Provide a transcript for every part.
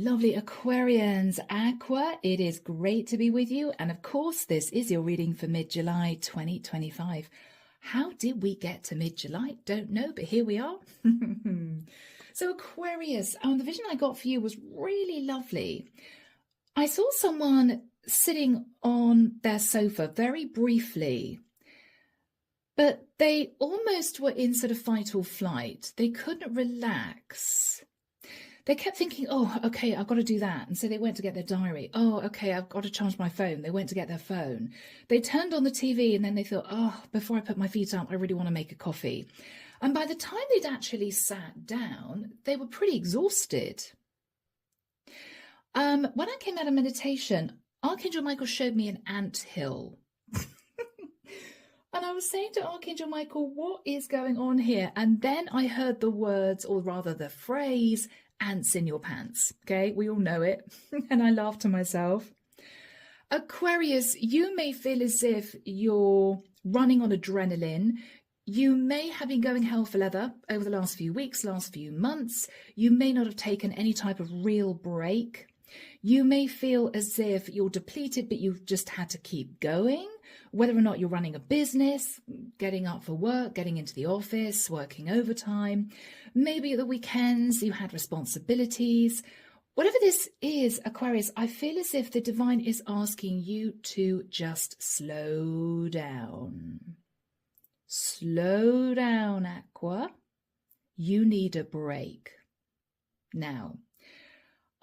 lovely Aquarians. Aqua, it is great to be with you. And of course, this is your reading for mid-July 2025. How did we get to mid-July? Don't know, but here we are. So Aquarius, the vision I got for you was really lovely. I saw someone sitting on their sofa very briefly, but they almost were in sort of fight or flight. They couldn't relax. They kept thinking, oh, okay, I've got to do that. And so they went to get their diary. Oh, okay, I've got to charge my phone. They went to get their phone. They turned on the TV and then they thought, oh, before I put my feet up, I really want to make a coffee. And by the time they'd actually sat down, they were pretty exhausted. When I came out of meditation, Archangel Michael showed me an anthill. And I was saying to Archangel Michael, what is going on here? And then I heard the words, or rather the phrase, ants in your pants. Okay, we all know it. And I laughed to myself. Aquarius, you may feel as if you're running on adrenaline. You may have been going hell for leather over the last few weeks, last few months. You may not have taken any type of real break. You may feel as if you're depleted, but you've just had to keep going. Whether or not you're running a business, getting up for work, getting into the office, working overtime. Maybe at the weekends you had responsibilities. Whatever this is, Aquarius, I feel as if the divine is asking you to just slow down. Slow down, Aqua. You need a break. Now,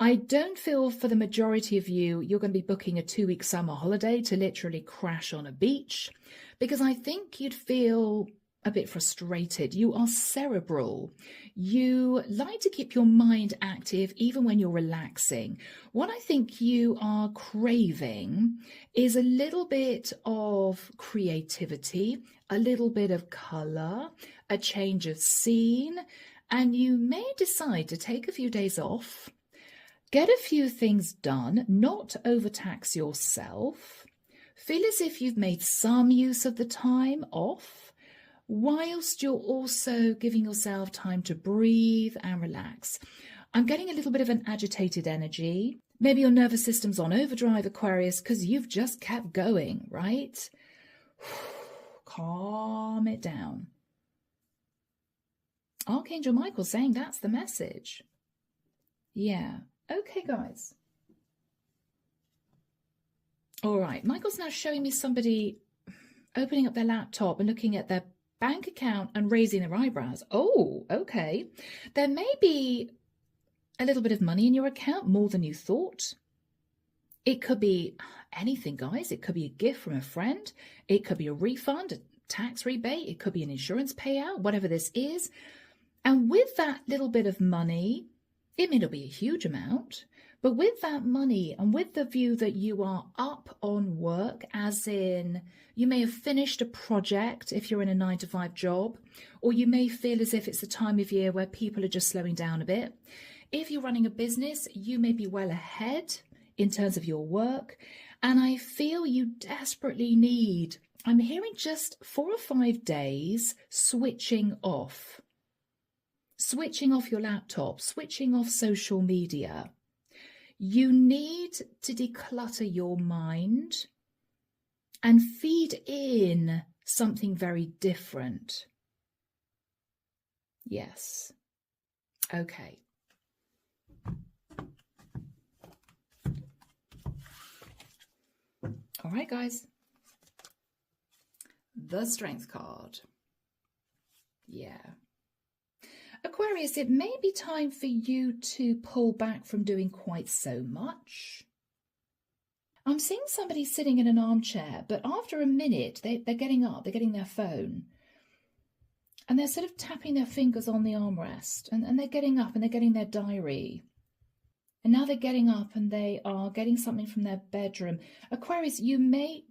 I don't feel for the majority of you, you're going to be booking a 2-week summer holiday to literally crash on a beach, because I think you'd feel a bit frustrated. You are cerebral. You like to keep your mind active even when you're relaxing. What I think you are craving is a little bit of creativity, a little bit of color, a change of scene, and you may decide to take a few days off. Get a few things done, not overtax yourself. Feel as if you've made some use of the time off, whilst you're also giving yourself time to breathe and relax. I'm getting a little bit of an agitated energy. Maybe your nervous system's on overdrive, Aquarius, because you've just kept going, right? Calm it down. Archangel Michael saying that's the message. Yeah. Okay, guys. All right. Michael's now showing me somebody opening up their laptop and looking at their bank account and raising their eyebrows. Oh, okay. There may be a little bit of money in your account, more than you thought. It could be anything, guys. It could be a gift from a friend. It could be a refund, a tax rebate. It could be an insurance payout, whatever this is. And with that little bit of money, it may not be a huge amount, but with that money and with the view that you are up on work, as in you may have finished a project if you're in a 9-to-5 job, or you may feel as if it's the time of year where people are just slowing down a bit. If you're running a business, you may be well ahead in terms of your work. And I feel you desperately need, I'm hearing just 4 or 5 days switching off. Switching off your laptop, switching off social media. You need to declutter your mind and feed in something very different. Yes. Okay. All right, guys. The Strength card. Yeah. Aquarius, it may be time for you to pull back from doing quite so much. I'm seeing somebody sitting in an armchair, but after a minute, they're getting up, they're getting their phone, and they're sort of tapping their fingers on the armrest, and they're getting up and they're getting their diary. And now they're getting up and they are getting something from their bedroom. Aquarius, you may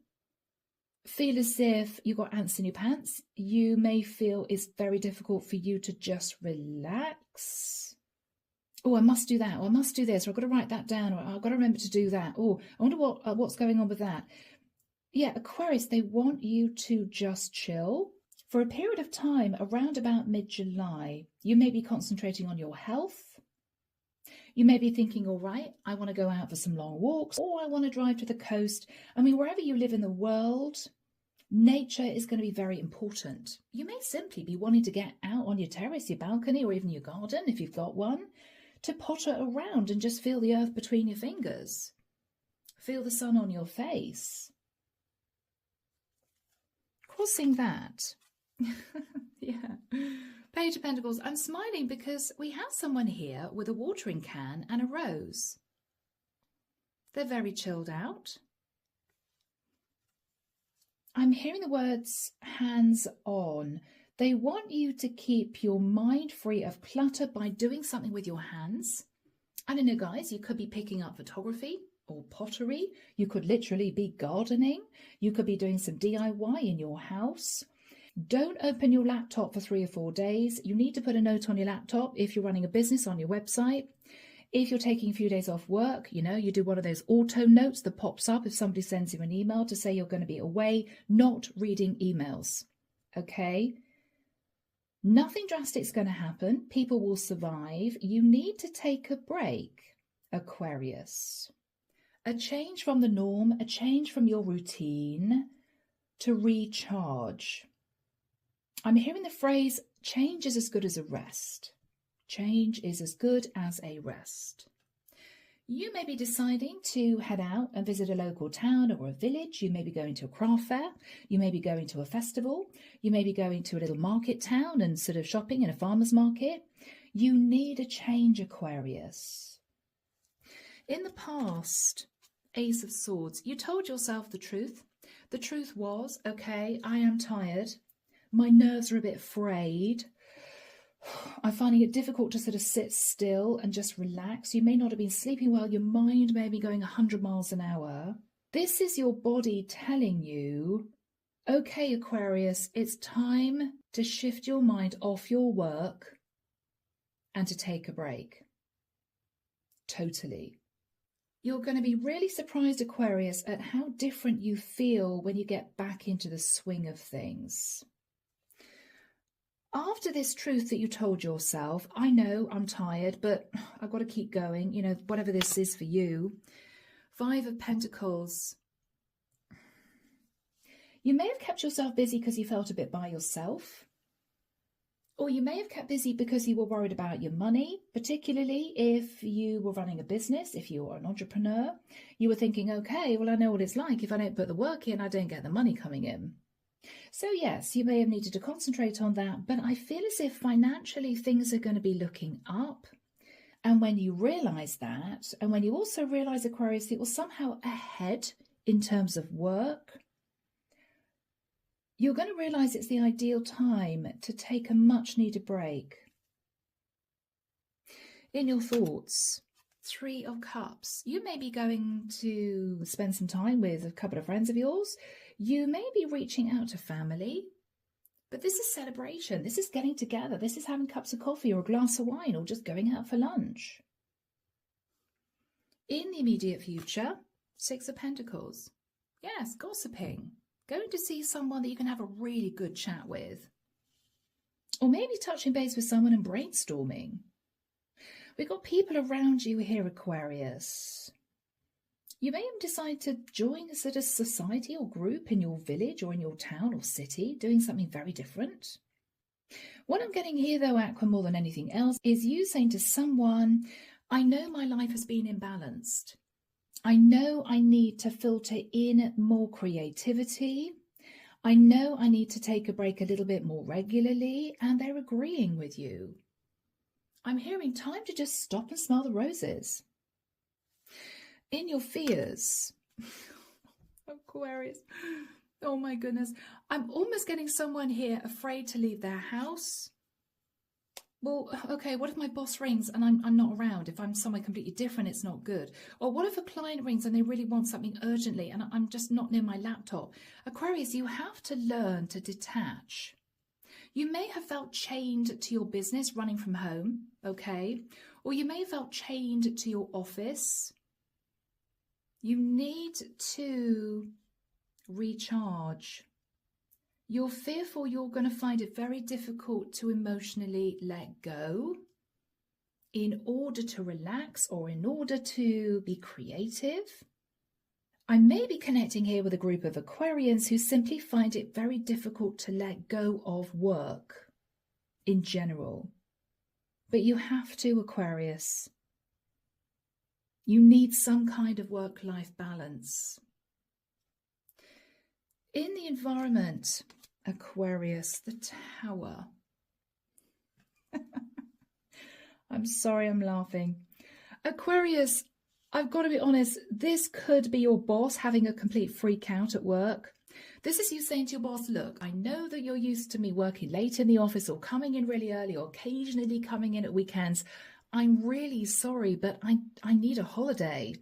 feel as if you've got ants in your pants. You may feel it's very difficult for you to just relax. Oh, I must do that. Or I must do this. Or I've got to write that down. Or I've got to remember to do that. Oh, I wonder what's going on with that. Yeah, Aquarius, they want you to just chill for a period of time around about mid-July. You may be concentrating on your health. You may be thinking, all right, I want to go out for some long walks, or I want to drive to the coast. I mean, wherever you live in the world, nature is going to be very important. You may simply be wanting to get out on your terrace, your balcony, or even your garden, if you've got one, to potter around and just feel the earth between your fingers. Feel the sun on your face. Crossing that. Yeah. Page of Pentacles. I'm smiling because we have someone here with a watering can and a rose. They're very chilled out. I'm hearing the words hands on. They want you to keep your mind free of clutter by doing something with your hands. I don't know, guys, you could be picking up photography or pottery. You could literally be gardening. You could be doing some DIY in your house. Don't open your laptop for 3 or 4 days. You need to put a note on your laptop if you're running a business on your website. If you're taking a few days off work, you do one of those auto notes that pops up if somebody sends you an email to say you're going to be away, not reading emails. Okay? Nothing drastic is going to happen. People will survive. You need to take a break, Aquarius. A change from the norm, a change from your routine to recharge. I'm hearing the phrase, change is as good as a rest. Change is as good as a rest. You may be deciding to head out and visit a local town or a village. You may be going to a craft fair. You may be going to a festival. You may be going to a little market town and sort of shopping in a farmer's market. You need a change, Aquarius. In the past, Ace of Swords, you told yourself the truth. The truth was, okay, I am tired. My nerves are a bit frayed. I'm finding it difficult to sort of sit still and just relax. You may not have been sleeping well. Your mind may be going 100 miles an hour. This is your body telling you, okay, Aquarius, it's time to shift your mind off your work and to take a break. Totally. You're going to be really surprised, Aquarius, at how different you feel when you get back into the swing of things. After this truth that you told yourself, I know I'm tired, but I've got to keep going, whatever this is for you. 5 of Pentacles. You may have kept yourself busy because you felt a bit by yourself. Or you may have kept busy because you were worried about your money, particularly if you were running a business, if you were an entrepreneur. You were thinking, okay, well, I know what it's like. If I don't put the work in, I don't get the money coming in. So yes, you may have needed to concentrate on that, but I feel as if financially things are going to be looking up. And when you realise that, and when you also realise, Aquarius, that you're somehow ahead in terms of work, you're going to realise it's the ideal time to take a much needed break. In your thoughts, 3 of Cups. You may be going to spend some time with a couple of friends of yours. You may be reaching out to family, but this is celebration. This is getting together. This is having cups of coffee or a glass of wine or just going out for lunch. In the immediate future, 6 of Pentacles. Yes, gossiping. Going to see someone that you can have a really good chat with. Or maybe touching base with someone and brainstorming. We've got people around you here, Aquarius. You may have decided to join a sort of society or group in your village or in your town or city, doing something very different. What I'm getting here, though, Aqua, more than anything else, is you saying to someone, I know my life has been imbalanced. I know I need to filter in more creativity. I know I need to take a break a little bit more regularly, and they're agreeing with you. I'm hearing time to just stop and smell the roses. In your fears, Aquarius, oh my goodness, I'm almost getting someone here afraid to leave their house. Well, okay, what if my boss rings and I'm not around? If I'm somewhere completely different, it's not good. Or what if a client rings and they really want something urgently and I'm just not near my laptop? Aquarius, you have to learn to detach. You may have felt chained to your business running from home, okay? Or you may have felt chained to your office. You need to recharge. You're fearful you're going to find it very difficult to emotionally let go. in order to relax or in order to be creative. I may be connecting here with a group of Aquarians who simply find it very difficult to let go of work in general. But you have to, Aquarius. You need some kind of work-life balance. In the environment, Aquarius, the Tower. I'm sorry I'm laughing. Aquarius, I've got to be honest, this could be your boss having a complete freak out at work. This is you saying to your boss, look, I know that you're used to me working late in the office or coming in really early or occasionally coming in at weekends. I'm really sorry, but I need a holiday.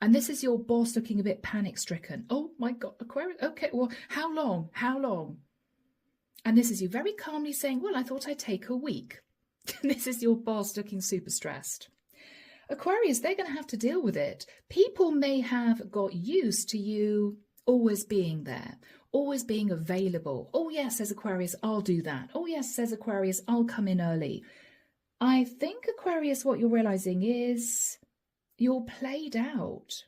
And this is your boss looking a bit panic-stricken. Oh my God, Aquarius, okay, well, how long? How long? And this is you very calmly saying, well, I thought I'd take a week. This is your boss looking super stressed. Aquarius, they're going to have to deal with it. People may have got used to you always being there, always being available. Oh, yes, says Aquarius, I'll do that. Oh, yes, says Aquarius, I'll come in early. I think, Aquarius, what you're realizing is you're played out.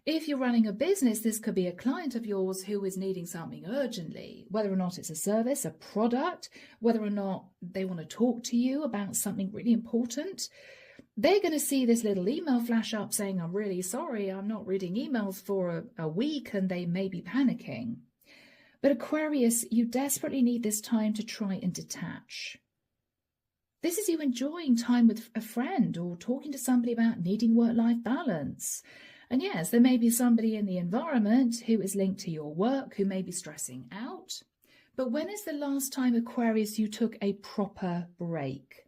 If you're running a business, this could be a client of yours who is needing something urgently, whether or not it's a service, a product, whether or not they want to talk to you about something really important. They're going to see this little email flash up saying, I'm really sorry, I'm not reading emails for a week, and they may be panicking. But Aquarius, you desperately need this time to try and detach. This is you enjoying time with a friend or talking to somebody about needing work-life balance. And yes, there may be somebody in the environment who is linked to your work who may be stressing out. But when is the last time, Aquarius, you took a proper break?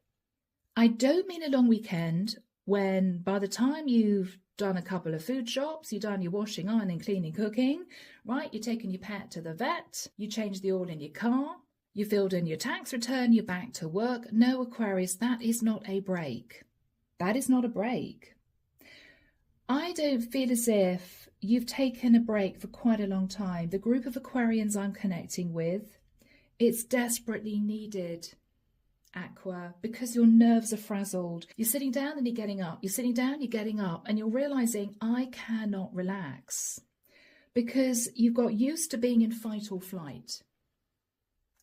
I don't mean a long weekend when by the time you've done a couple of food shops, you've done your washing, ironing, cleaning, cooking, right? You're taking your pet to the vet, you change the oil in your car, you filled in your tax return, you're back to work. No, Aquarius, that is not a break. That is not a break. I don't feel as if you've taken a break for quite a long time. The group of Aquarians I'm connecting with, it's desperately needed, Aqua, because your nerves are frazzled. You're sitting down and you're getting up. You're sitting down, you're getting up, and you're realizing, I cannot relax because you've got used to being in fight or flight.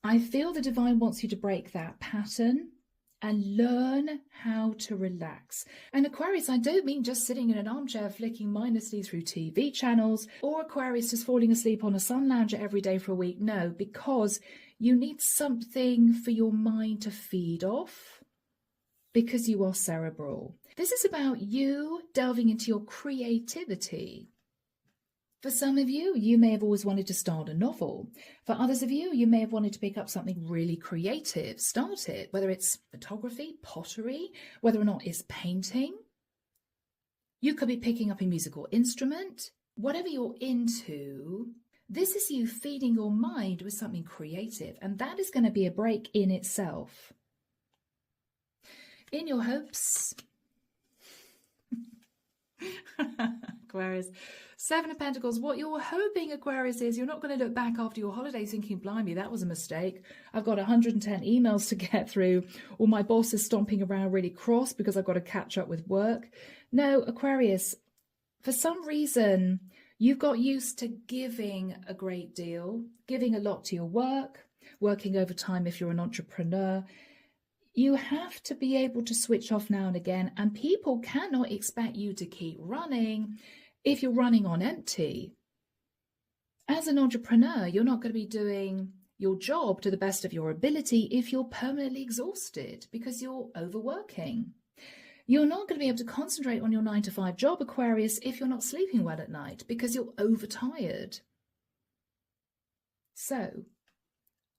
I feel the divine wants you to break that pattern and learn how to relax. And Aquarius, I don't mean just sitting in an armchair flicking mindlessly through TV channels, or Aquarius just falling asleep on a sun lounger every day for a week. No, because you need something for your mind to feed off because you are cerebral. This is about you delving into your creativity. For some of you, you may have always wanted to start a novel. For others of you, you may have wanted to pick up something really creative, start it, whether it's photography, pottery, whether or not it's painting. You could be picking up a musical instrument. Whatever you're into, this is you feeding your mind with something creative, and that is going to be a break in itself. In your hopes, Aquarius, Seven of Pentacles, what you're hoping, Aquarius, is you're not going to look back after your holiday thinking, blimey, that was a mistake. I've got 110 emails to get through, or my boss is stomping around really cross because I've got to catch up with work. No, Aquarius, for some reason, you've got used to giving a great deal, giving a lot to your work, working overtime if you're an entrepreneur. You have to be able to switch off now and again, and people cannot expect you to keep running if you're running on empty. As an entrepreneur, you're not going to be doing your job to the best of your ability if you're permanently exhausted because you're overworking. You're not going to be able to concentrate on your 9-to-5 job, Aquarius, if you're not sleeping well at night because you're overtired. So,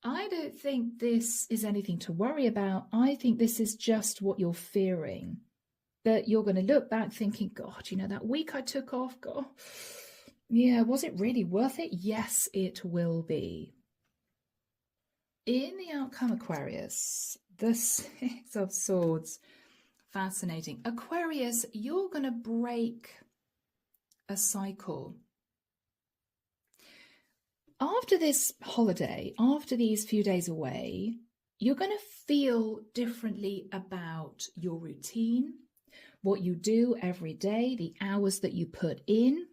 I don't think this is anything to worry about. I think this is just what you're fearing. That you're going to look back thinking, God, you know, that week I took off, God, yeah, was it really worth it? Yes, it will be. In the outcome, Aquarius, the Six of Swords, fascinating. Aquarius, you're going to break a cycle. After this holiday, after these few days away, you're going to feel differently about your routine, what you do every day, the hours that you put in.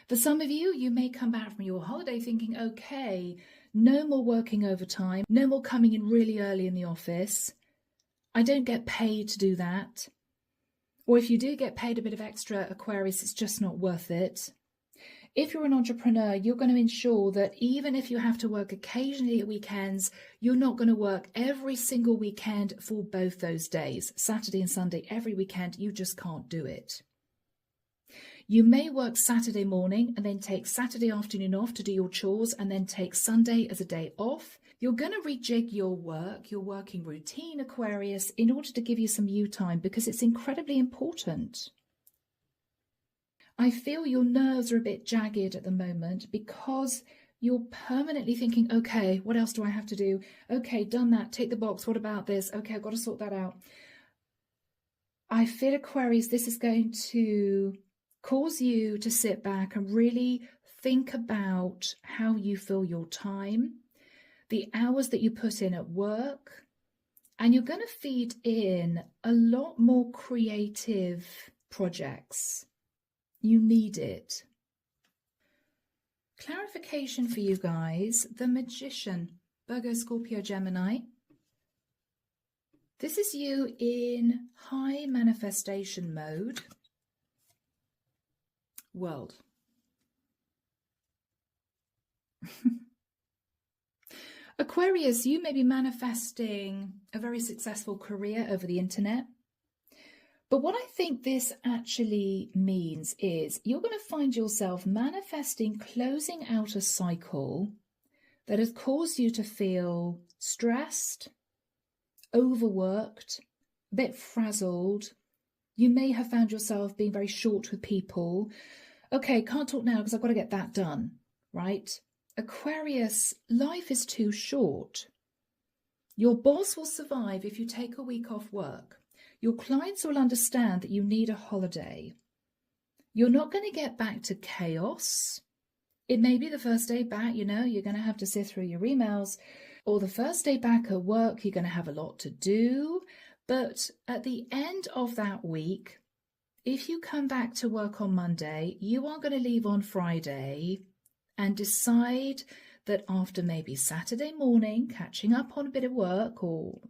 For some of you, you may come back from your holiday thinking, okay, no more working overtime, no more coming in really early in the office. I don't get paid to do that. Or if you do get paid a bit of extra, Aquarius, it's just not worth it. If you're an entrepreneur, you're going to ensure that even if you have to work occasionally at weekends, you're not going to work every single weekend for both those days. Saturday and Sunday, every weekend, you just can't do it. You may work Saturday morning and then take Saturday afternoon off to do your chores and then take Sunday as a day off. You're going to rejig your work, your working routine, Aquarius, in order to give you some you time because it's incredibly important. I feel your nerves are a bit jagged at the moment because you're permanently thinking, okay, what else do I have to do? Okay, done that, take the box, what about this? Okay, I've got to sort that out. I feel, Aquarius, this is going to cause you to sit back and really think about how you fill your time, the hours that you put in at work, and you're going to feed in a lot more creative projects. You need it. Clarification for you guys, the Magician, Virgo, Scorpio, Gemini. This is you in high manifestation mode. World. Aquarius, you may be manifesting a very successful career over the internet. But what I think this actually means is you're going to find yourself manifesting, closing out a cycle that has caused you to feel stressed, overworked, a bit frazzled. You may have found yourself being very short with people. Okay, can't talk now because I've got to get that done, right? Aquarius, life is too short. Your boss will survive if you take a week off work. Your clients will understand that you need a holiday. You're not going to get back to chaos. It may be the first day back, you're going to have to sift through your emails, or the first day back at work, you're going to have a lot to do. But at the end of that week, if you come back to work on Monday, you are going to leave on Friday and decide that after maybe Saturday morning, catching up on a bit of work or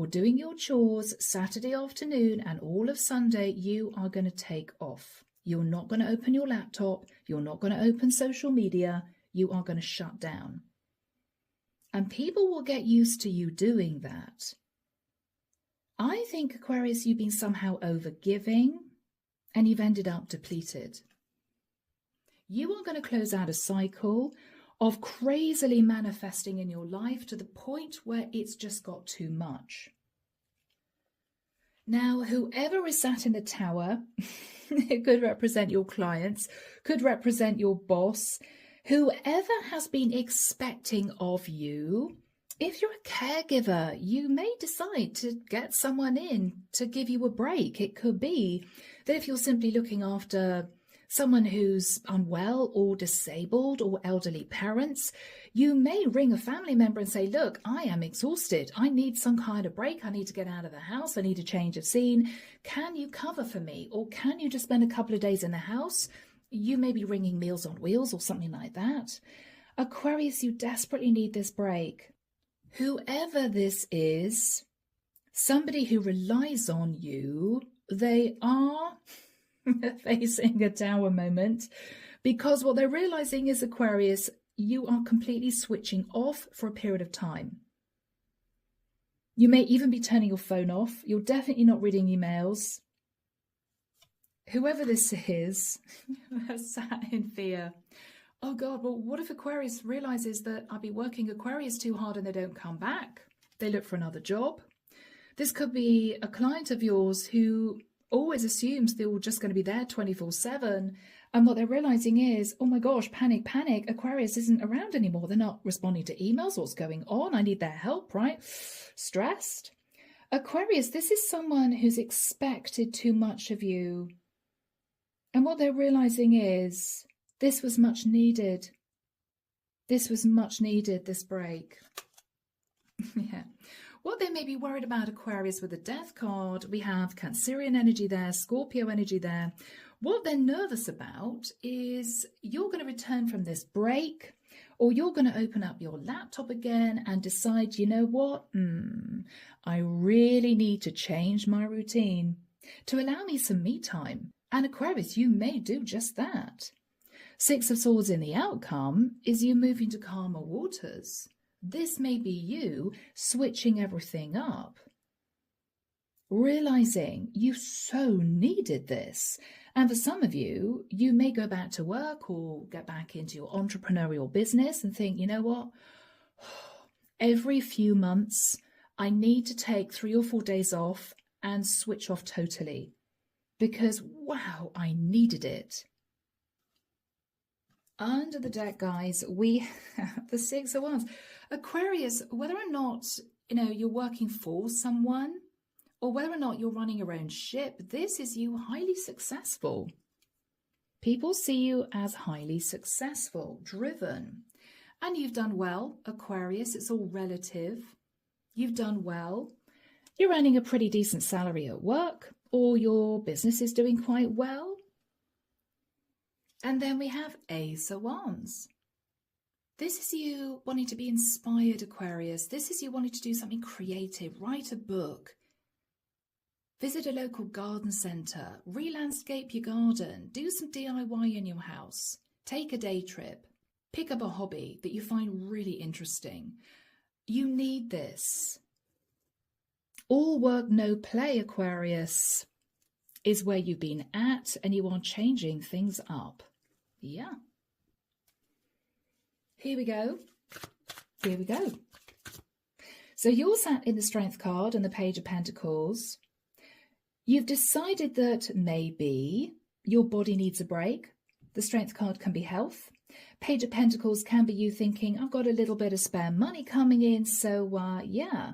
doing your chores Saturday afternoon and all of Sunday, you are going to take off. You're not going to open your laptop. You're not going to open social media. You are going to shut down. And people will get used to you doing that. I think, Aquarius, you've been somehow overgiving and you've ended up depleted. You are going to close out a cycle of crazily manifesting in your life to the point where it's just got too much. Now, whoever is sat in the tower, it could represent your clients, could represent your boss, whoever has been expecting of you. If you're a caregiver, you may decide to get someone in to give you a break. It could be that if you're simply looking after someone who's unwell or disabled or elderly parents, you may ring a family member and say, look, I am exhausted. I need some kind of break. I need to get out of the house. I need a change of scene. Can you cover for me? Or can you just spend a couple of days in the house? You may be ringing Meals on Wheels or something like that. Aquarius, you desperately need this break. Whoever this is, somebody who relies on you, they are facing a tower moment, because what they're realizing is, Aquarius, you are completely switching off for a period of time. You may even be turning your phone off. You're definitely not reading emails. Whoever this is has sat in fear. Oh God, well, what if Aquarius realizes that I'll be working Aquarius too hard and they don't come back? They look for another job. This could be a client of yours who always assumes they're just going to be there 24/7. And what they're realizing is, oh my gosh, panic, panic. Aquarius isn't around anymore. They're not responding to emails. What's going on? I need their help, right? Stressed. Aquarius, this is someone who's expected too much of you. And what they're realizing is, this was much needed. This was much needed, this break. Yeah. What they may be worried about, Aquarius, with the Death card, we have Cancerian energy there, Scorpio energy there. What they're nervous about is you're going to return from this break, or you're going to open up your laptop again and decide, you know what, I really need to change my routine to allow me some me time. And Aquarius, you may do just that. Six of Swords in the outcome is you moving to calmer waters. This may be you switching everything up, realizing you so needed this. And for some of you, you may go back to work or get back into your entrepreneurial business and think, you know what? Every few months, I need to take 3 or 4 days off and switch off totally because, wow, I needed it. Under the deck, guys, we have the Six of Wands. Aquarius, whether or not, you're working for someone or whether or not you're running your own ship, this is you highly successful. People see you as highly successful, driven. And you've done well, Aquarius. It's all relative. You've done well. You're earning a pretty decent salary at work, or your business is doing quite well. And then we have Ace of Wands. This is you wanting to be inspired, Aquarius. This is you wanting to do something creative, write a book, visit a local garden centre, re-landscape your garden, do some DIY in your house, take a day trip, pick up a hobby that you find really interesting. You need this. All work, no play, Aquarius, is where you've been at, and you are changing things up. Yeah. Here we go. Here we go. So you're sat in the Strength card and the Page of Pentacles. You've decided that maybe your body needs a break. The Strength card can be health. Page of Pentacles can be you thinking, I've got a little bit of spare money coming in, so yeah,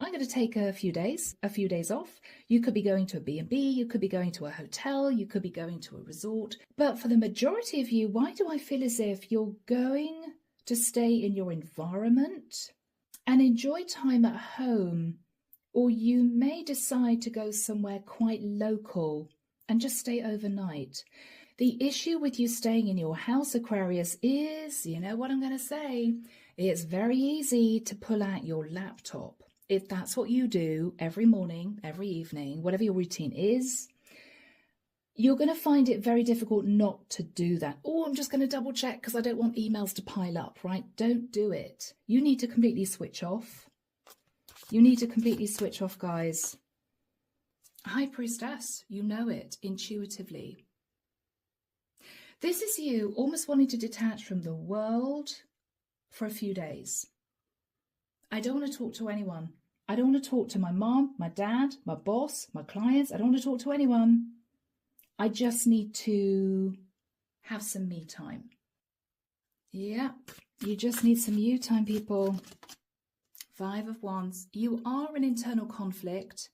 I'm going to take a few days off. You could be going to a B&B, you could be going to a hotel, you could be going to a resort. But for the majority of you, why do I feel as if you're going to stay in your environment and enjoy time at home? Or you may decide to go somewhere quite local and just stay overnight. The issue with you staying in your house, Aquarius, is, you know what I'm going to say, it's very easy to pull out your laptop. If that's what you do every morning, every evening, whatever your routine is, you're going to find it very difficult not to do that. Oh, I'm just going to double check because I don't want emails to pile up, right? Don't do it. You need to completely switch off. You need to completely switch off, guys. High Priestess, you know it intuitively. This is you almost wanting to detach from the world for a few days. I don't want to talk to anyone. I don't want to talk to my mom, my dad, my boss, my clients. I don't want to talk to anyone. I just need to have some me time. Yeah, you just need some you time, people. Five of Wands. You are in internal conflict.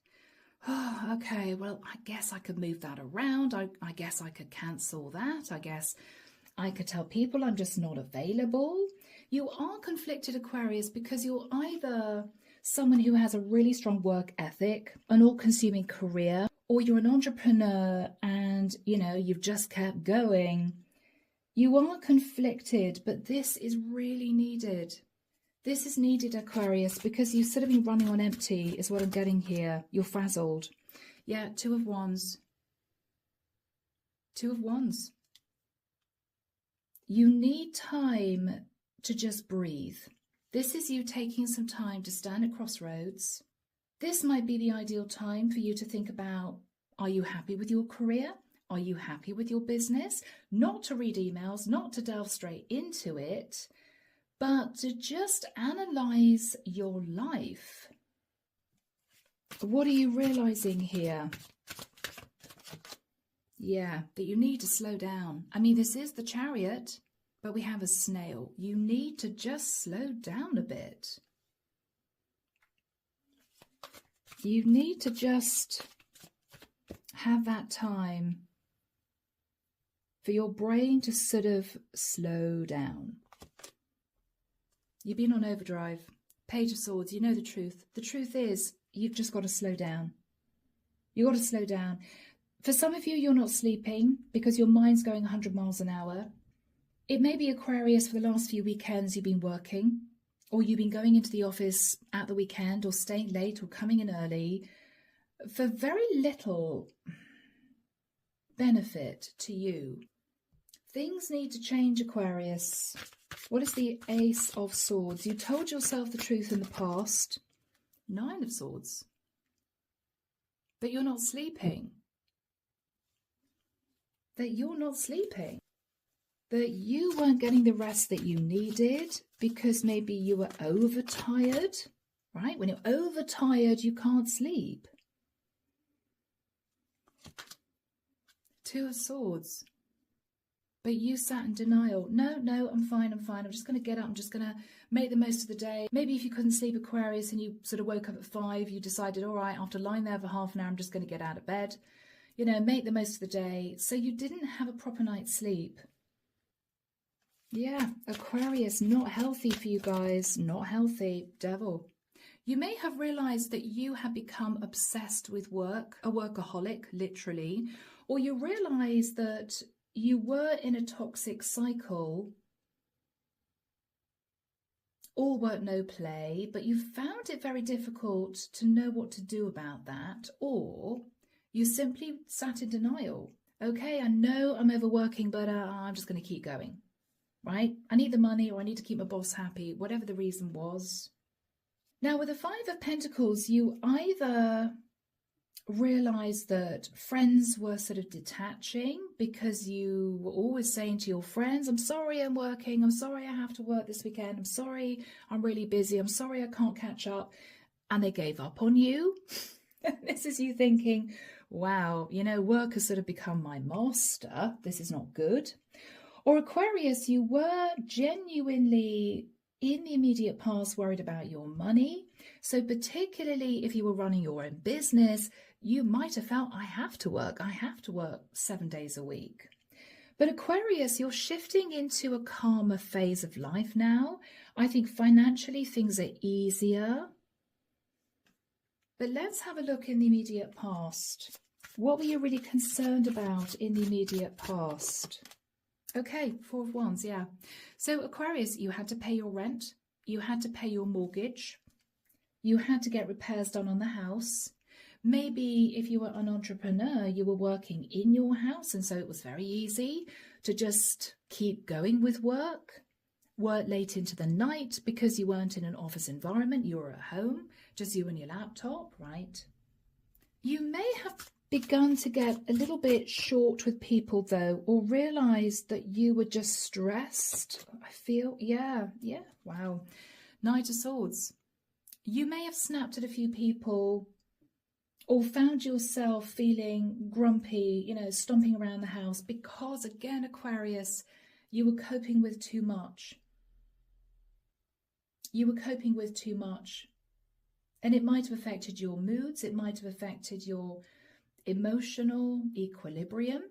Oh, okay, well, I guess I could move that around. I guess I could cancel that. I guess I could tell people I'm just not available. You are conflicted, Aquarius, because you're either someone who has a really strong work ethic, an all-consuming career, or you're an entrepreneur and, you've just kept going. You are conflicted, but this is really needed. This is needed, Aquarius, because you've sort of been running on empty is what I'm getting here. You're frazzled. Yeah, Two of Wands. Two of Wands. You need time to just breathe. This is you taking some time to stand at crossroads. This might be the ideal time for you to think about, are you happy with your career? Are you happy with your business? Not to read emails, not to delve straight into it, but to just analyze your life. What are you realizing here? Yeah, that you need to slow down. I mean, this is the Chariot, but we have a snail. You need to just slow down a bit. You need to just have that time for your brain to sort of slow down. You've been on overdrive. Page of Swords, you know the truth. The truth is, you've just got to slow down. You've got to slow down. For some of you, you're not sleeping because your mind's going 100 miles an hour. It may be Aquarius, for the last few weekends you've been working, or you've been going into the office at the weekend, or staying late, or coming in early, for very little benefit to you. Things need to change, Aquarius. What is the Ace of Swords? You told yourself the truth in the past. Nine of Swords. That you're not sleeping. That you're not sleeping. That you weren't getting the rest that you needed because maybe you were overtired, right? When you're overtired, you can't sleep. Two of Swords. But you sat in denial. No, I'm fine. I'm just going to get up. I'm just going to make the most of the day. Maybe if you couldn't sleep, Aquarius, and you sort of woke up at 5, you decided, all right, after lying there for half an hour, I'm just going to get out of bed. You know, make the most of the day. So you didn't have a proper night's sleep. Yeah, Aquarius, not healthy for you guys. Not healthy. Devil. You may have realized that you have become obsessed with work, a workaholic, literally, or you realize that you were in a toxic cycle, all work, no play, but you found it very difficult to know what to do about that, or you simply sat in denial. Okay, I know I'm overworking, but I'm just going to keep going, right? I need the money, or I need to keep my boss happy, whatever the reason was. Now, with the Five of Pentacles, you either realize that friends were sort of detaching because you were always saying to your friends, I'm sorry I'm working, I'm sorry I have to work this weekend, I'm sorry I'm really busy, I'm sorry I can't catch up, and they gave up on you. This is you thinking, wow, you know, work has sort of become my master, this is not good. Or Aquarius, you were genuinely in the immediate past worried about your money. So particularly if you were running your own business, you might have felt, I have to work 7 days a week. But Aquarius, you're shifting into a calmer phase of life now. I think financially things are easier. But let's have a look in the immediate past. What were you really concerned about in the immediate past? Okay, Four of Wands, yeah. So Aquarius, you had to pay your rent, you had to pay your mortgage, you had to get repairs done on the house. Maybe if you were an entrepreneur, you were working in your house, and so it was very easy to just keep going with work late into the night because you weren't in an office environment, you were at home, just you and your laptop, right? You may have begun to get a little bit short with people though, or realized that you were just stressed. I feel, yeah, wow. Knight of Swords. You may have snapped at a few people or found yourself feeling grumpy, you know, stomping around the house because, again, Aquarius, you were coping with too much. You were coping with too much. And it might have affected your moods. It might have affected your emotional equilibrium.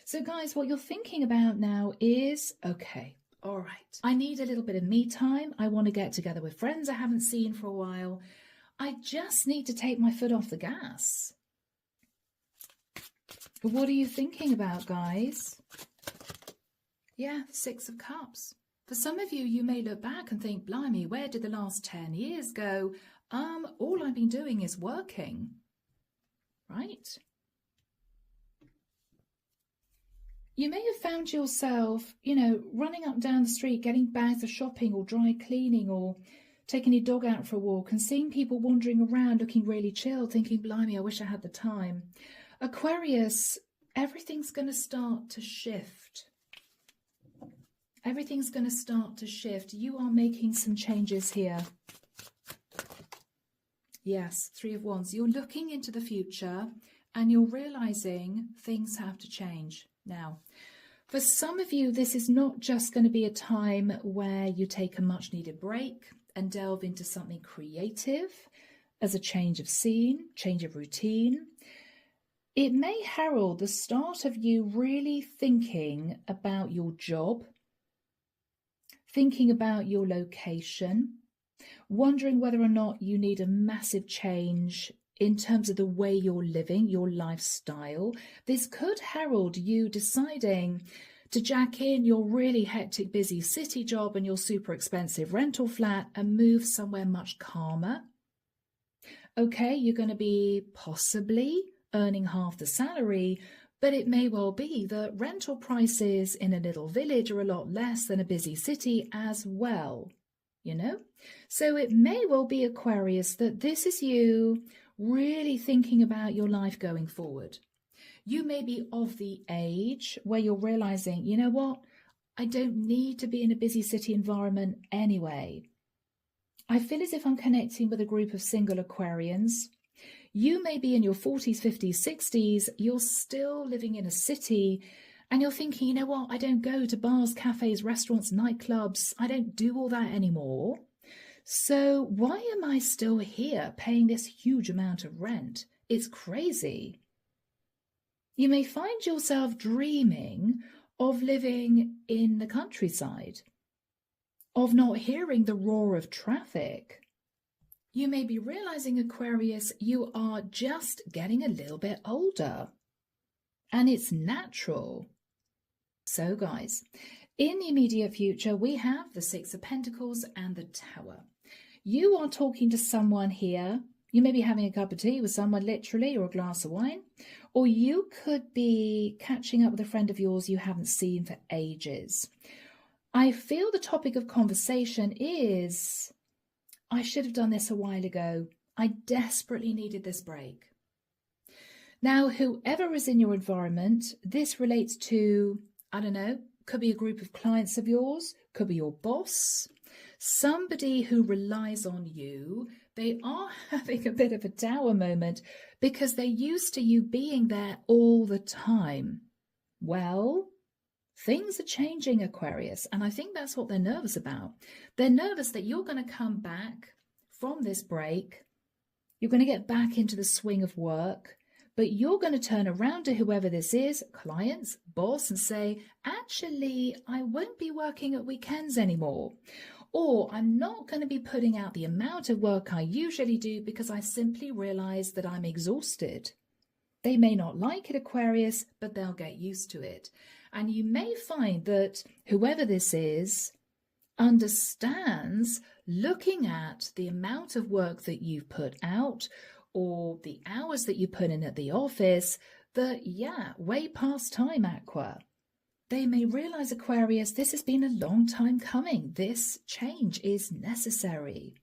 So guys, what you're thinking about now is, okay, all right, I need a little bit of me time. I want to get together with friends I haven't seen for a while. I just need to take my foot off the gas. What are you thinking about, guys? Yeah, Six of Cups. For some of you, you may look back and think, blimey, where did the last 10 years go? All I've been doing is working. Right? You may have found yourself, you know, running up and down the street, getting bags of shopping or dry cleaning or taking your dog out for a walk and seeing people wandering around looking really chill, thinking, blimey, I wish I had the time. Aquarius, everything's going to start to shift. Everything's going to start to shift. You are making some changes here. Yes, Three of Wands. You're looking into the future and you're realizing things have to change. Now, for some of you, this is not just going to be a time where you take a much needed break and delve into something creative as a change of scene, change of routine. It may herald the start of you really thinking about your job, thinking about your location, wondering whether or not you need a massive change in terms of the way you're living, your lifestyle. This could herald you deciding to jack in your really hectic, busy city job and your super expensive rental flat and move somewhere much calmer. Okay, you're going to be possibly earning half the salary, but it may well be that rental prices in a little village are a lot less than a busy city as well, you know? So it may well be, Aquarius, that this is you really thinking about your life going forward. You may be of the age where you're realizing, you know what? I don't need to be in a busy city environment anyway. I feel as if I'm connecting with a group of single Aquarians. You may be in your 40s, 50s, 60s. You're still living in a city and you're thinking, you know what? I don't go to bars, cafes, restaurants, nightclubs. I don't do all that anymore. So why am I still here paying this huge amount of rent? It's crazy. You may find yourself dreaming of living in the countryside, of not hearing the roar of traffic. You may be realizing, Aquarius, you are just getting a little bit older, and it's natural. So guys, in the immediate future, we have the Six of Pentacles and the Tower. You are talking to someone here. You may be having a cup of tea with someone literally, or a glass of wine, or you could be catching up with a friend of yours you haven't seen for ages. I feel the topic of conversation is, I should have done this a while ago. I desperately needed this break. Now, whoever is in your environment, this relates to, I don't know, could be a group of clients of yours, could be your boss, somebody who relies on you. They are having a bit of a Tower moment because they're used to you being there all the time. Well, things are changing, Aquarius, and I think that's what they're nervous about. They're nervous that you're going to come back from this break, you're going to get back into the swing of work, but you're going to turn around to whoever this is, clients, boss, and say, actually, I won't be working at weekends anymore. Or I'm not going to be putting out the amount of work I usually do because I simply realize that I'm exhausted. They may not like it, Aquarius, but they'll get used to it. And you may find that whoever this is understands, looking at the amount of work that you've put out or the hours that you put in at the office, that, yeah, way past time, Aqua. They may realize, Aquarius, this has been a long time coming. This change is necessary.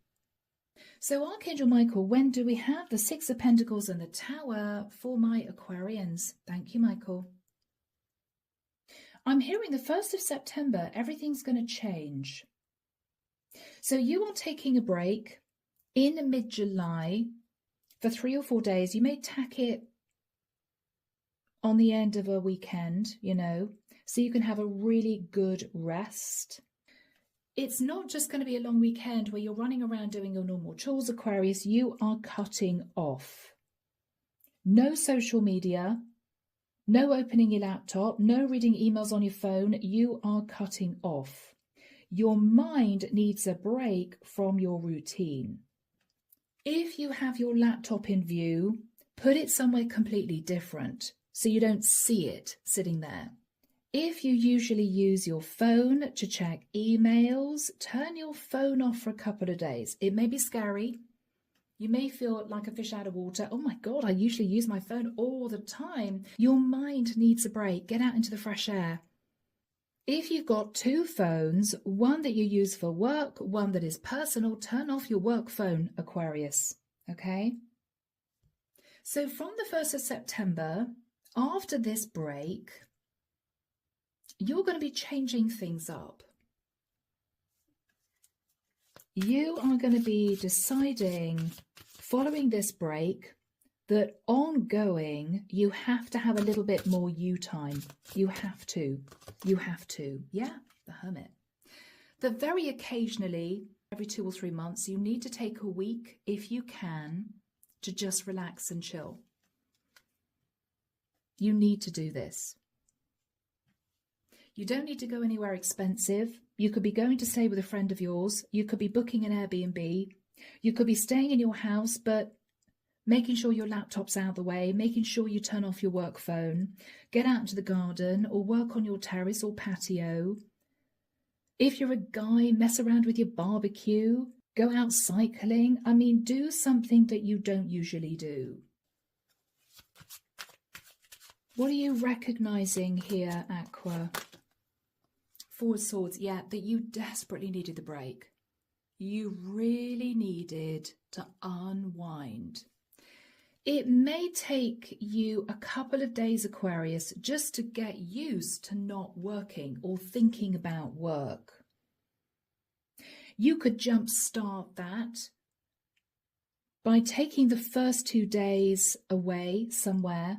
So Archangel Michael, when do we have the Six of Pentacles and the Tower for my Aquarians? Thank you, Michael. I'm hearing the 1st of September, everything's going to change. So you are taking a break in mid-July for 3 or 4 days. You may tack it on the end of a weekend, you know, so you can have a really good rest. It's not just going to be a long weekend where you're running around doing your normal chores, Aquarius. You are cutting off. No social media, no opening your laptop, no reading emails on your phone. You are cutting off. Your mind needs a break from your routine. If you have your laptop in view, put it somewhere completely different so you don't see it sitting there. If you usually use your phone to check emails, turn your phone off for a couple of days. It may be scary. You may feel like a fish out of water. Oh my God, I usually use my phone all the time. Your mind needs a break. Get out into the fresh air. If you've got 2 phones, one that you use for work, one that is personal, turn off your work phone, Aquarius, okay? So from the 1st of September, after this break, you're going to be changing things up. You are going to be deciding, following this break, that ongoing, you have to have a little bit more you time. You have to. Yeah, the Hermit. That very occasionally, every 2 or 3 months, you need to take a week, if you can, to just relax and chill. You need to do this. You don't need to go anywhere expensive. You could be going to stay with a friend of yours. You could be booking an Airbnb. You could be staying in your house, but making sure your laptop's out of the way, making sure you turn off your work phone, get out into the garden or work on your terrace or patio. If you're a guy, mess around with your barbecue, go out cycling. I mean, do something that you don't usually do. What are you recognizing here, Aqua? Four of Swords, yeah, that you desperately needed the break. You really needed to unwind. It may take you a couple of days, Aquarius, just to get used to not working or thinking about work. You could jumpstart that by taking the first 2 days away somewhere,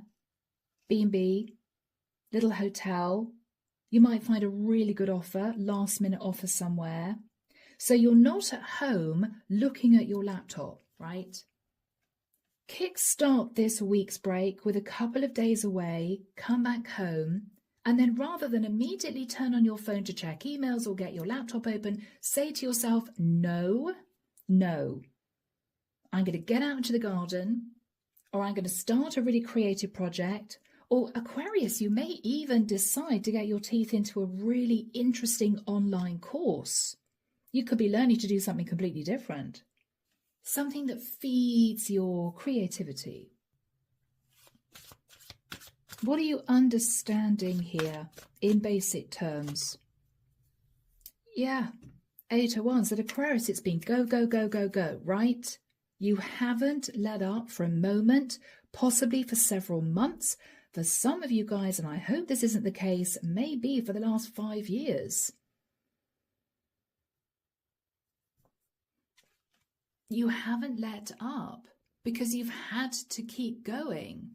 B&B, little hotel. You might find a really good offer, last minute offer somewhere. So you're not at home looking at your laptop, right? Kickstart this week's break with a couple of days away, come back home, and then rather than immediately turn on your phone to check emails or get your laptop open, say to yourself, no, I'm going to get out into the garden, or I'm going to start a really creative project. Or Aquarius, you may even decide to get your teeth into a really interesting online course. You could be learning to do something completely different. Something that feeds your creativity. What are you understanding here in basic terms? Yeah, 8 of Wands. At Aquarius, it's been go, go, go, go, go, right? You haven't let up for a moment, possibly for several months. For some of you guys, and I hope this isn't the case, maybe for the last 5 years. You haven't let up because you've had to keep going.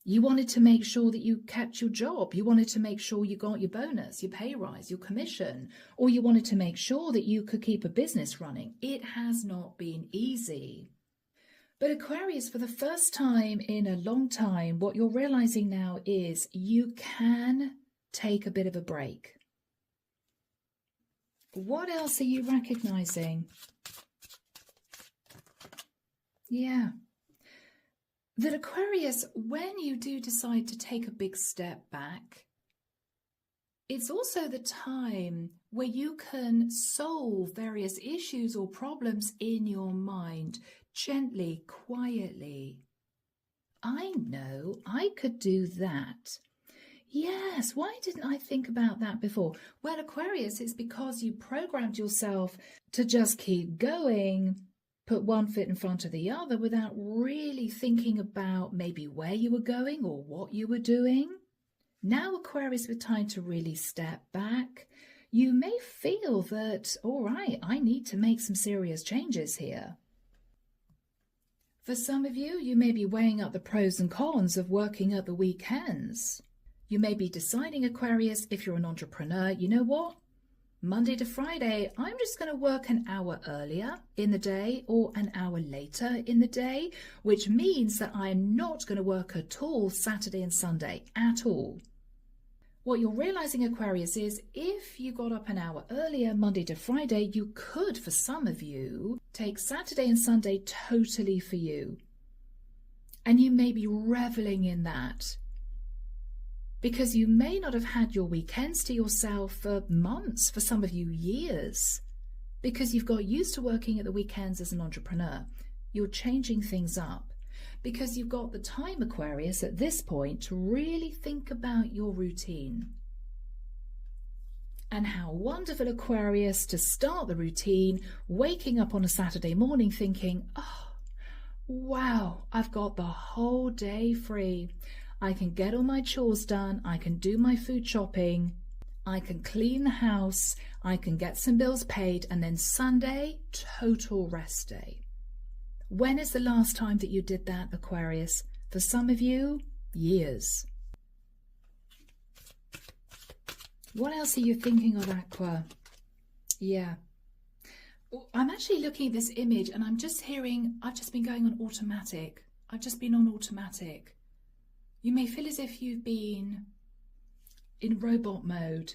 You wanted to make sure that you kept your job. You wanted to make sure you got your bonus, your pay rise, your commission, or you wanted to make sure that you could keep a business running. It has not been easy. But Aquarius, for the first time in a long time, what you're realizing now is you can take a bit of a break. What else are you recognizing? Yeah. That Aquarius, when you do decide to take a big step back, it's also the time where you can solve various issues or problems in your mind gently, quietly. I know I could do that. Yes, why didn't I think about that before? Well, Aquarius, it's because you programmed yourself to just keep going, put one foot in front of the other without really thinking about maybe where you were going or what you were doing. Now, Aquarius, with time to really step back, you may feel that, all right, I need to make some serious changes here. For some of you, you may be weighing up the pros and cons of working at the weekends. You may be deciding, Aquarius, if you're an entrepreneur, you know what? Monday to Friday, I'm just going to work an hour earlier in the day or an hour later in the day, which means that I'm not going to work at all Saturday and Sunday, at all. What you're realizing, Aquarius, is if you got up an hour earlier Monday to Friday, you could, for some of you, take Saturday and Sunday totally for you. And you may be reveling in that, because you may not have had your weekends to yourself for months, for some of you years, because you've got used to working at the weekends as an entrepreneur. You're changing things up because you've got the time, Aquarius, at this point to really think about your routine. And how wonderful, Aquarius, to start the routine, waking up on a Saturday morning thinking, oh, wow, I've got the whole day free. I can get all my chores done. I can do my food shopping. I can clean the house. I can get some bills paid. And then Sunday, total rest day. When is the last time that you did that, Aquarius? For some of you, years. What else are you thinking of, Aqua? Yeah. I'm actually looking at this image and I'm just hearing, I've just been going on automatic. I've just been on automatic. You may feel as if you've been in robot mode,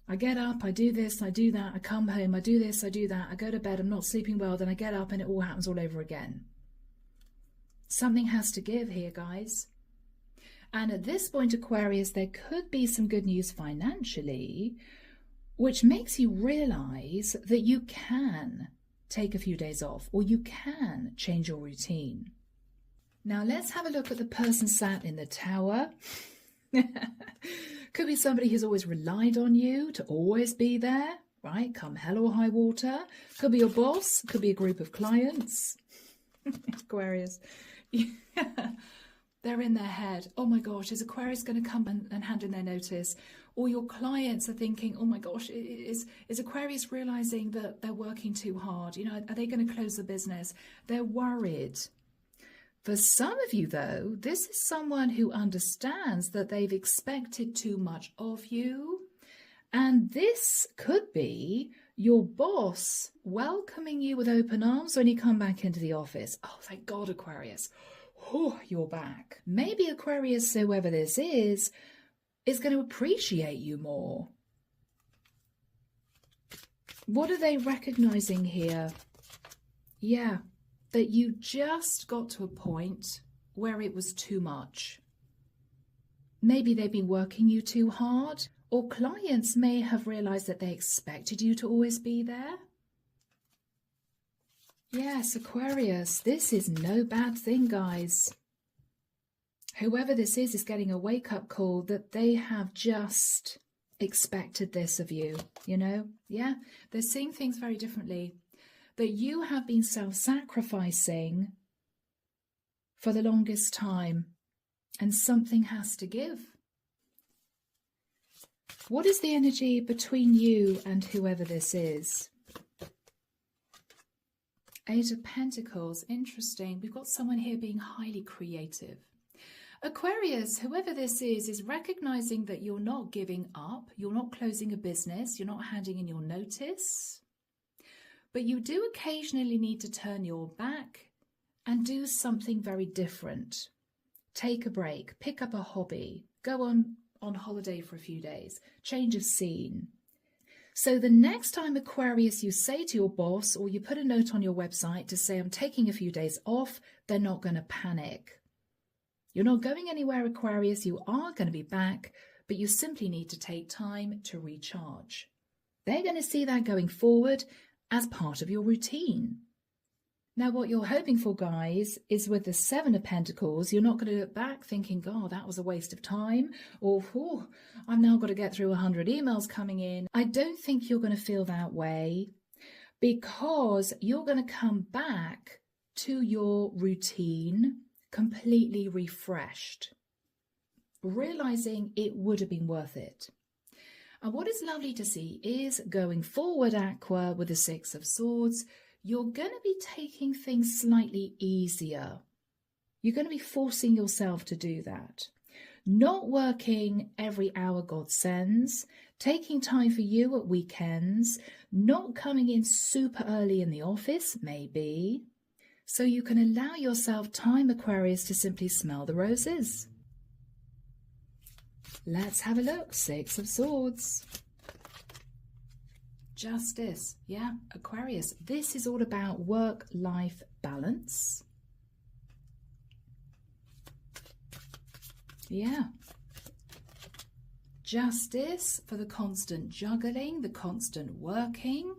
I get up, I do this, I do that, I come home, I do this, I do that, I go to bed, I'm not sleeping well, then I get up and it all happens all over again. Something has to give here, guys. And at this point, Aquarius, there could be some good news financially, which makes you realize that you can take a few days off, or you can change your routine. Now let's have a look at the person sat in the Tower. Could be somebody who's always relied on you to always be there, right? Come hell or high water. Could be your boss, could be a group of clients. Aquarius. They're in their head. Oh my gosh, is Aquarius going to come and hand in their notice? Or your clients are thinking, oh my gosh, is Aquarius realizing that they're working too hard? You know, are they going to close the business? They're worried. For some of you, though, this is someone who understands that they've expected too much of you. And this could be your boss welcoming you with open arms when you come back into the office. Oh, thank God, Aquarius. Oh, you're back. Maybe Aquarius, whoever this is going to appreciate you more. What are they recognizing here? Yeah, that you just got to a point where it was too much. Maybe they've been working you too hard, or clients may have realized that they expected you to always be there. Yes, Aquarius, this is no bad thing, guys. Whoever this is getting a wake-up call that they have just expected this of you, you know? Yeah, they're seeing things very differently. That you have been self-sacrificing for the longest time, and something has to give. What is the energy between you and whoever this is? Eight of Pentacles, interesting. We've got someone here being highly creative. Aquarius, whoever this is recognizing that you're not giving up, you're not closing a business, you're not handing in your notice, but you do occasionally need to turn your back and do something very different. Take a break, pick up a hobby, go on holiday for a few days, change of scene. So the next time, Aquarius, you say to your boss or you put a note on your website to say, I'm taking a few days off, they're not going to panic. You're not going anywhere, Aquarius. You are going to be back, but you simply need to take time to recharge. They're going to see that going forward as part of your routine. Now, what you're hoping for, guys, is with the Seven of Pentacles, you're not going to look back thinking, God, that was a waste of time, or, oh, I've now got to get through 100 emails coming in. I don't think you're going to feel that way, because you're going to come back to your routine completely refreshed, realizing it would have been worth it. And what is lovely to see is going forward, Aqua, with the Six of Swords, you're going to be taking things slightly easier. You're going to be forcing yourself to do that. Not working every hour God sends, taking time for you at weekends, not coming in super early in the office, maybe. So you can allow yourself time, Aquarius, to simply smell the roses. Let's have a look. Six of Swords. Justice. Yeah, Aquarius. This is all about work-life balance. Yeah. Justice for the constant juggling, the constant working.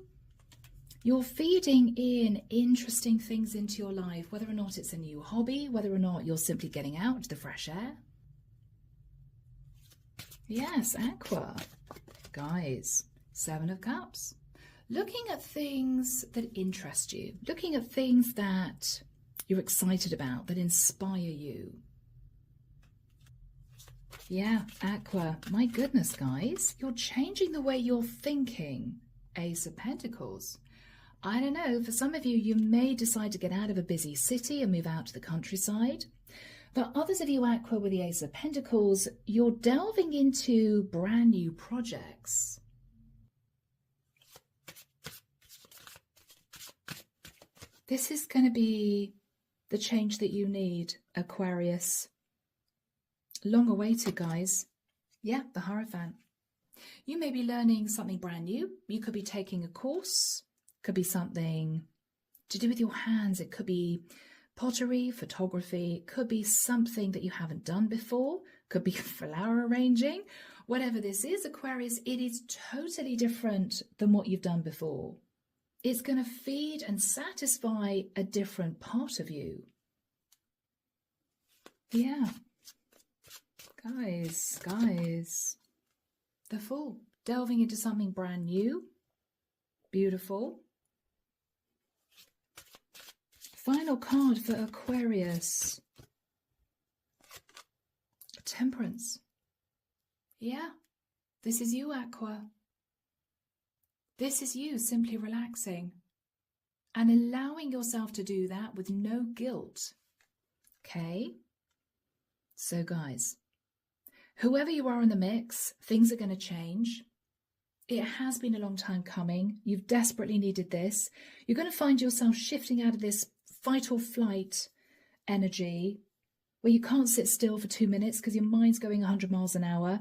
You're feeding in interesting things into your life, whether or not it's a new hobby, whether or not you're simply getting out into the fresh air. Yes, Aqua. Guys, Seven of Cups. Looking at things that interest you, looking at things that you're excited about, that inspire you. Yeah, Aqua. My goodness, guys, you're changing the way you're thinking. Ace of Pentacles. I don't know, for some of you, you may decide to get out of a busy city and move out to the countryside. For others of you, Aqua, with the Ace of Pentacles, you're delving into brand new projects. This is going to be the change that you need, Aquarius. Long awaited, guys. Yeah, the Hierophant. You may be learning something brand new. You could be taking a course, could be something to do with your hands. It could be pottery, photography, it could be something that you haven't done before, could be flower arranging. Whatever this is, Aquarius, it is totally different than what you've done before. It's going to feed and satisfy a different part of you. Yeah. Guys, the Fool, delving into something brand new, beautiful. Final card for Aquarius. Temperance. Yeah, this is you, Aqua. This is you simply relaxing and allowing yourself to do that with no guilt. Okay? So guys, whoever you are in the mix, things are going to change. It has been a long time coming. You've desperately needed this. You're going to find yourself shifting out of this fight or flight energy where you can't sit still for 2 minutes because your mind's going 100 miles an hour.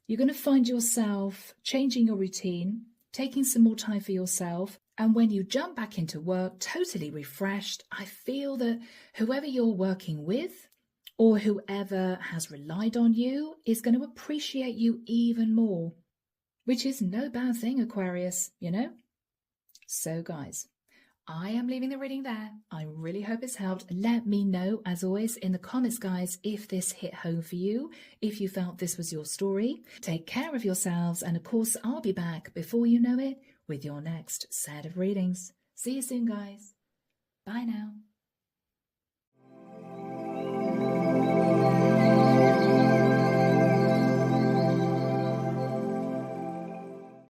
You're going to find yourself changing your routine, taking some more time for yourself. And when you jump back into work, totally refreshed, I feel that whoever you're working with or whoever has relied on you is going to appreciate you even more, which is no bad thing, Aquarius, you know? So guys, I am leaving the reading there. I really hope it's helped. Let me know, as always, in the comments, guys, if this hit home for you, if you felt this was your story. Take care of yourselves, and of course, I'll be back before you know it with your next set of readings. See you soon, guys. Bye now.